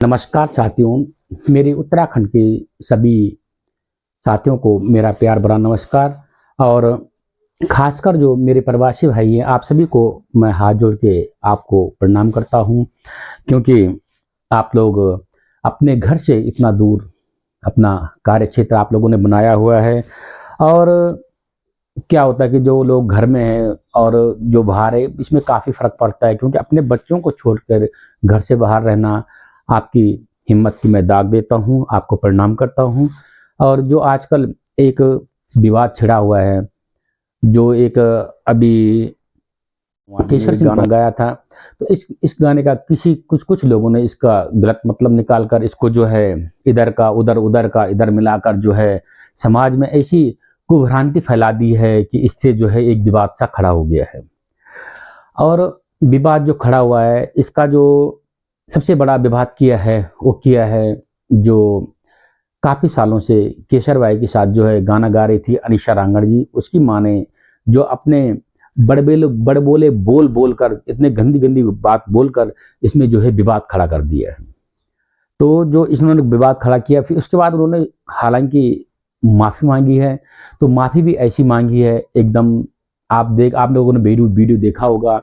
नमस्कार साथियों, मेरे उत्तराखंड के सभी साथियों को मेरा प्यार भरा नमस्कार। और खासकर जो मेरे प्रवासी भाई हैं, आप सभी को मैं हाथ जोड़ के आपको प्रणाम करता हूं, क्योंकि आप लोग अपने घर से इतना दूर अपना कार्य क्षेत्र आप लोगों ने बनाया हुआ है। और क्या होता है कि जो लोग घर में हैं और जो बाहर है, इसमें काफ़ी फ़र्क पड़ता है, क्योंकि अपने बच्चों को छोड़कर घर से बाहर रहना, आपकी हिम्मत की मैं दाग देता हूँ, आपको प्रणाम करता हूँ। और जो आजकल एक विवाद छिड़ा हुआ है, जो एक अभी केसर सिंह गाना गाया था, तो इस गाने का किसी कुछ कुछ लोगों ने इसका गलत मतलब निकालकर इसको जो है इधर का उधर, उधर का इधर मिलाकर जो है समाज में ऐसी कुभ्रांति फैला दी है कि इससे जो है एक विवाद सा खड़ा हो गया है। और विवाद जो खड़ा हुआ है, इसका जो सबसे बड़ा विवाद किया है वो किया है जो काफ़ी सालों से केसर भाई के साथ जो है गाना गा रही थी अनीशा रांगड़ जी। उसकी माँ ने जो अपने बड़बोले बोल बोलकर, इतने गंदी गंदी बात बोलकर इसमें जो है विवाद खड़ा कर दिया है। तो जो इन्होंने विवाद खड़ा किया, फिर उसके बाद उन्होंने हालांकि माफ़ी मांगी है, तो माफ़ी भी ऐसी मांगी है एकदम, आप लोगों ने वीडियो देखा होगा।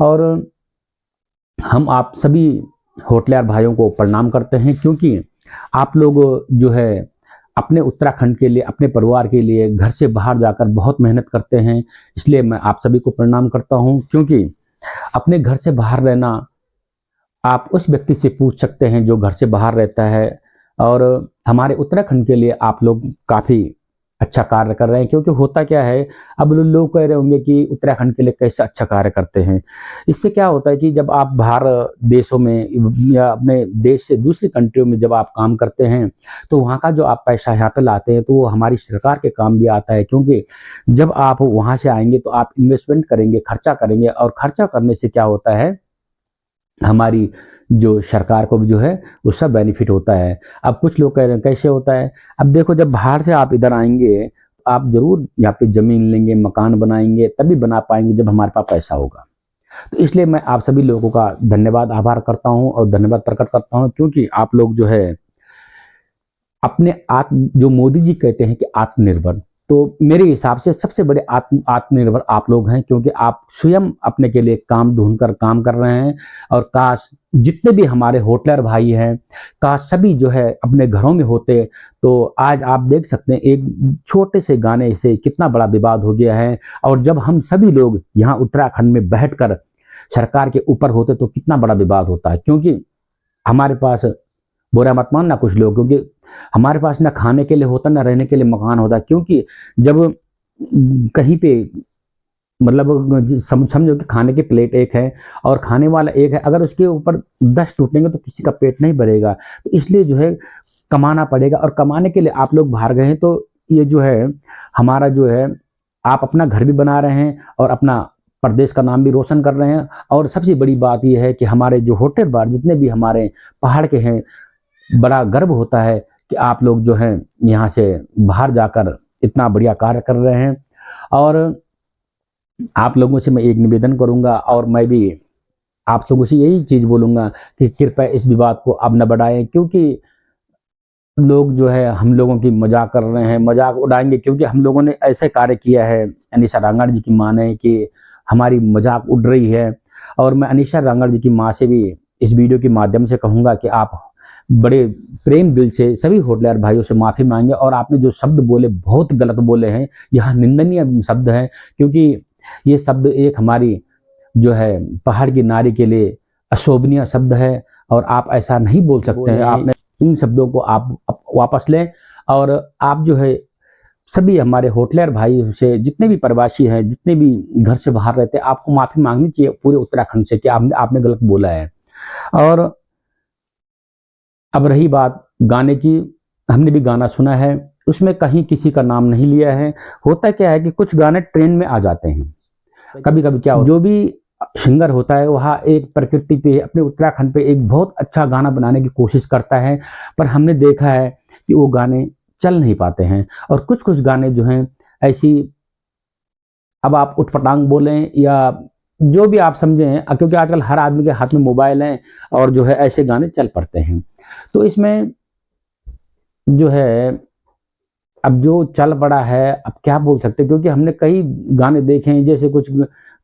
और हम आप सभी होटलियर भाइयों को प्रणाम करते हैं, क्योंकि आप लोग जो है अपने उत्तराखंड के लिए, अपने परिवार के लिए घर से बाहर जाकर बहुत मेहनत करते हैं। इसलिए मैं आप सभी को प्रणाम करता हूं, क्योंकि अपने घर से बाहर रहना, आप उस व्यक्ति से पूछ सकते हैं जो घर से बाहर रहता है। और हमारे उत्तराखंड के लिए आप लोग काफ़ी अच्छा कार्य कर रहे हैं, क्योंकि होता क्या है, अब लोग कह रहे होंगे कि उत्तराखंड के लिए कैसे अच्छा कार्य करते हैं। इससे क्या होता है कि जब आप बाहर देशों में या अपने देश से दूसरी कंट्रियों में जब आप काम करते हैं, तो वहाँ का जो आप पैसा यहाँ पे लाते हैं, तो वो हमारी सरकार के काम भी आता है। क्योंकि जब आप वहाँ से आएंगे तो आप इन्वेस्टमेंट करेंगे, खर्चा करेंगे, और खर्चा करने से क्या होता है, हमारी जो सरकार को भी जो है उसका बेनिफिट होता है। अब कुछ लोग कह रहे हैं कैसे होता है, अब देखो, जब बाहर से आप इधर आएंगे तो आप जरूर यहाँ पे जमीन लेंगे, मकान बनाएंगे, तभी बना पाएंगे जब हमारे पास पैसा होगा। तो इसलिए मैं आप सभी लोगों का धन्यवाद आभार करता हूँ और धन्यवाद प्रकट करता हूँ, क्योंकि आप लोग जो है अपने जो मोदी जी कहते हैं कि आत्मनिर्भर, तो मेरे हिसाब से सबसे बड़े आत्मनिर्भर आप लोग हैं, क्योंकि आप स्वयं अपने के लिए काम ढूंढकर काम कर रहे हैं। और काश जितने भी हमारे होटलर भाई हैं, काश सभी जो है अपने घरों में होते, तो आज आप देख सकते हैं एक छोटे से गाने से कितना बड़ा विवाद हो गया है। और जब हम सभी लोग यहाँ उत्तराखंड में बैठकर सरकार के ऊपर होते तो कितना बड़ा विवाद होता है। क्योंकि हमारे पास, बुरा मत मानना कुछ लोग, क्योंकि हमारे पास ना खाने के लिए होता, ना रहने के लिए मकान होता। क्योंकि जब कहीं पे मतलब समझो कि खाने की प्लेट एक है और खाने वाला एक है, अगर उसके ऊपर 10 टूटेंगे तो किसी का पेट नहीं भरेगा। तो इसलिए जो है कमाना पड़ेगा, और कमाने के लिए आप लोग बाहर गए हैं, तो ये जो है हमारा जो है, आप अपना घर भी बना रहे हैं और अपना प्रदेश का नाम भी रोशन कर रहे हैं। और सबसे बड़ी बात यह है कि हमारे जो होटल बार जितने भी हमारे पहाड़ के हैं, बड़ा गर्व होता है कि आप लोग जो हैं यहाँ से बाहर जाकर इतना बढ़िया कार्य कर रहे हैं। और आप लोगों से मैं एक निवेदन करूंगा, और मैं भी आप लोगों से यही चीज़ बोलूंगा कि कृपया इस विवाद को अब न बढ़ाएं, क्योंकि लोग जो है हम लोगों की मजाक कर रहे हैं, मजाक उड़ाएंगे, क्योंकि हम लोगों ने ऐसे कार्य किया है। अनीशा रांगड़ जी की माँ ने कि हमारी मजाक उड़ रही है। और मैं अनीशा रांगड़ जी की माँ से भी इस वीडियो के माध्यम से कहूँगा कि आप बड़े प्रेम दिल से सभी होटलियर भाइयों से माफ़ी मांगे। और आपने जो शब्द बोले बहुत गलत बोले हैं, यह निंदनीय शब्द हैं, क्योंकि ये शब्द एक हमारी जो है पहाड़ की नारी के लिए अशोभनीय शब्द है, और आप ऐसा नहीं बोल सकते हैं। आपने इन शब्दों को आप वापस लें। और आप जो है सभी हमारे होटलियर भाई से, जितने भी प्रवासी हैं, जितने भी घर से बाहर रहते हैं, आपको माफ़ी मांगनी चाहिए पूरे उत्तराखंड से कि आपने गलत बोला है। और अब रही बात गाने की, हमने भी गाना सुना है, उसमें कहीं किसी का नाम नहीं लिया है। होता क्या है कि कुछ गाने ट्रेंड में आ जाते हैं। कभी कभी क्या जो भी सिंगर होता है वहाँ एक प्रकृति पे, अपने उत्तराखंड पे एक बहुत अच्छा गाना बनाने की कोशिश करता है, पर हमने देखा है कि वो गाने चल नहीं पाते हैं। और कुछ गाने जो हैं ऐसी, अब आप उटपटांग बोलें या जो भी आप समझें, क्योंकि आजकल हर आदमी के हाथ में मोबाइल है और जो है ऐसे गाने चल पड़ते हैं। तो इसमें जो है अब जो चल पड़ा है, अब क्या बोल सकते हैं, क्योंकि हमने कई गाने देखे हैं, जैसे कुछ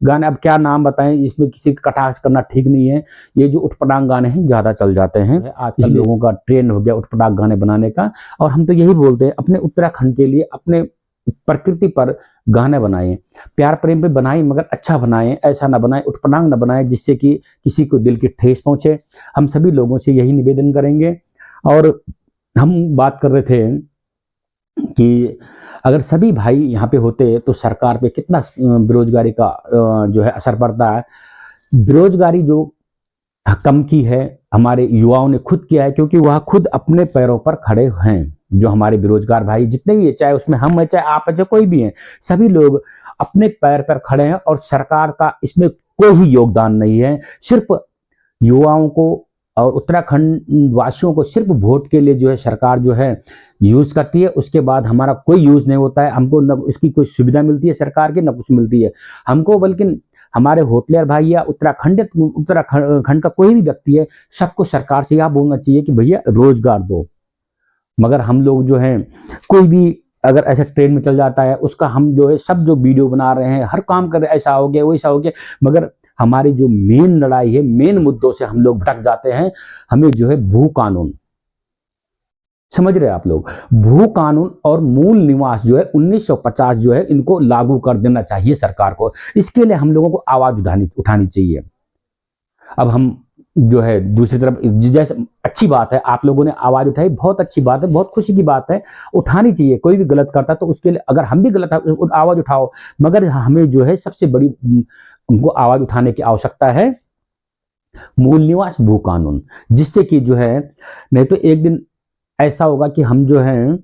गाने, अब क्या नाम बताएं, इसमें किसी का कटाक्ष करना ठीक नहीं है। ये जो उटपटांग गाने हैं ज़्यादा चल जाते हैं, आजकल लोगों का ट्रेंड हो गया उटपटांग गाने बनाने का। और हम तो यही बोलते हैं, अपने उत्तराखंड के लिए, अपने प्रकृति पर गाने बनाएं, प्यार प्रेम पे बनाएं, मगर अच्छा बनाएं, ऐसा ना बनाएं, उटपटांग ना बनाएं जिससे कि किसी को दिल की ठेस पहुंचे। हम सभी लोगों से यही निवेदन करेंगे। और हम बात कर रहे थे कि अगर सभी भाई यहाँ पे होते तो सरकार पे कितना बेरोजगारी का जो है असर पड़ता है। बेरोजगारी जो कम की है हमारे युवाओं ने खुद किया है, क्योंकि वह खुद अपने पैरों पर खड़े हैं। जो हमारे बेरोजगार भाई जितने भी है, चाहे उसमें हम है, चाहे आप है, चाहे कोई भी है, सभी लोग अपने पैर पर खड़े हैं और सरकार का इसमें कोई योगदान नहीं है। सिर्फ युवाओं को और उत्तराखंड वासियों को सिर्फ वोट के लिए जो है सरकार जो है यूज करती है। उसके बाद हमारा कोई यूज नहीं होता है, हमको न इसकी कोई सुविधा मिलती है सरकार की, न कुछ मिलती है हमको। बल्कि हमारे होटलियर भाई या उत्तराखंड का कोई भी व्यक्ति है, सबको सरकार से यह बोलना चाहिए कि भैया रोजगार दो। मगर हम लोग जो हैं, कोई भी अगर ऐसा ट्रेन में चल जाता है, उसका हम जो है सब जो वीडियो बना रहे हैं, हर काम कर रहे हैं, ऐसा हो गया वैसा हो गया, मगर हमारी जो मेन लड़ाई है, मेन मुद्दों से हम लोग भटक जाते हैं। हमें जो है भू कानून, समझ रहे हैं आप लोग, भू कानून और मूल निवास जो है 1950 जो है, इनको लागू कर देना चाहिए सरकार को। इसके लिए हम लोगों को आवाज उठानी चाहिए। अब हम जो है दूसरी तरफ, जैसे अच्छी बात है आप लोगों ने आवाज उठाई, बहुत अच्छी बात है, बहुत खुशी की बात है, उठानी चाहिए। कोई भी गलत करता है तो उसके लिए, अगर हम भी गलत है, आवाज उठाओ। मगर हमें जो है सबसे बड़ी हमको आवाज उठाने की आवश्यकता है मूल निवास भू कानून, जिससे कि जो है, नहीं तो एक दिन ऐसा होगा कि हम जो है,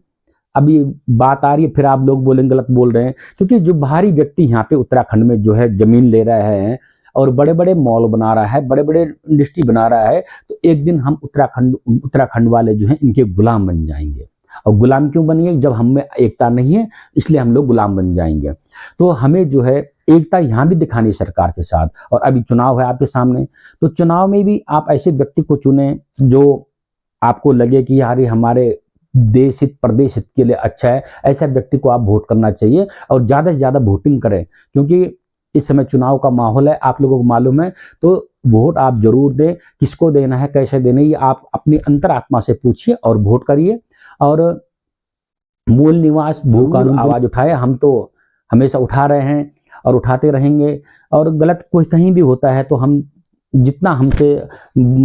अभी बात आ रही है, फिर आप लोग बोलेंगे गलत बोल रहे हैं, क्योंकि जो बाहरी व्यक्ति यहाँ पे उत्तराखंड में जो है जमीन ले रहे हैं और बड़े बड़े मॉल बना रहा है, बड़े बड़े इंडस्ट्री बना रहा है, तो एक दिन हम उत्तराखंड वाले जो हैं इनके गुलाम बन जाएंगे। और गुलाम क्यों बनेंगे? जब हम में एकता नहीं है, इसलिए हम लोग गुलाम बन जाएंगे। तो हमें जो है एकता यहाँ भी दिखानी सरकार के साथ। और अभी चुनाव है आपके सामने, तो चुनाव में भी आप ऐसे व्यक्ति को चुने जो आपको लगे कि यार ये हमारे देश हित प्रदेश हित के लिए अच्छा है, ऐसा व्यक्ति को आप वोट करना चाहिए। और ज़्यादा से ज़्यादा वोटिंग करें, क्योंकि इस समय चुनाव का माहौल है, आप लोगों को मालूम है। तो वोट आप जरूर दें, किसको देना है, कैसे देना है, ये आप अपनी अंतरात्मा से पूछिए और वोट करिए। और मूल निवास भू कानून आवाज उठाए, हम तो हमेशा उठा रहे हैं और उठाते रहेंगे। और गलत कोई कहीं भी होता है तो हम जितना हमसे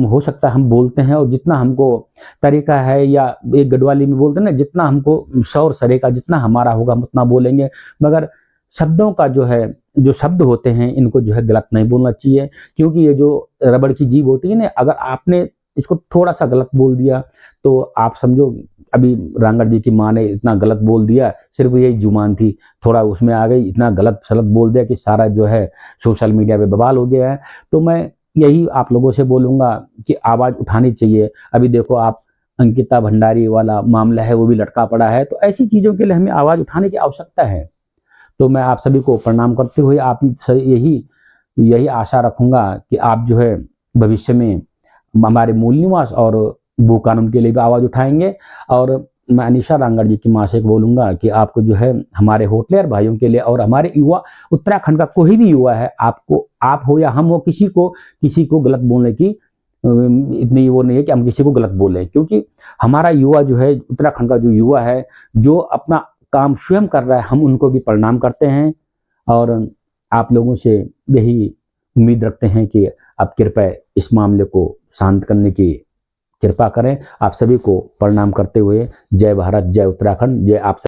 हो सकता है हम बोलते हैं, और जितना हमको तरीका है, या एक गढ़वाली में बोलते हैं ना, जितना हमको शौर सरे का जितना हमारा होगा हम उतना बोलेंगे। मगर शब्दों का जो है, जो शब्द होते हैं, इनको जो है गलत नहीं बोलना चाहिए, क्योंकि ये जो रबड़ की जीभ होती है ना, अगर आपने इसको थोड़ा सा गलत बोल दिया तो आप समझो, अभी रांगड़ जी की माँ ने इतना गलत बोल दिया, सिर्फ यही जुबान थी, थोड़ा उसमें आ गई, इतना गलत सलत बोल दिया कि सारा जो है सोशल मीडिया पे बवाल हो गया है। तो मैं यही आप लोगों से बोलूँगा कि आवाज़ उठानी चाहिए। अभी देखो आप, अंकिता भंडारी वाला मामला है, वो भी लटका पड़ा है। तो ऐसी चीज़ों के लिए हमें आवाज़ उठाने की आवश्यकता है। तो मैं आप सभी को प्रणाम करते हुए आप यही आशा रखूँगा कि आप जो है भविष्य में हमारे मूल निवास और भू कानून के लिए भी आवाज़ उठाएंगे। और मैं अनीशा रांगड़ जी की माँ से बोलूँगा कि आपको जो है हमारे होटलियर भाइयों के लिए, और हमारे युवा, उत्तराखंड का कोई भी युवा है, आपको, आप हो या हम हो, किसी को गलत बोलने की इतनी वो नहीं है कि हम किसी को गलत बोलें। क्योंकि हमारा युवा जो है, उत्तराखंड का जो युवा है, जो अपना काम स्वयं कर रहा है, हम उनको भी प्रणाम करते हैं। और आप लोगों से यही उम्मीद रखते हैं कि आप कृपया इस मामले को शांत करने की कृपा करें। आप सभी को प्रणाम करते हुए जय भारत, जय उत्तराखंड, जय आप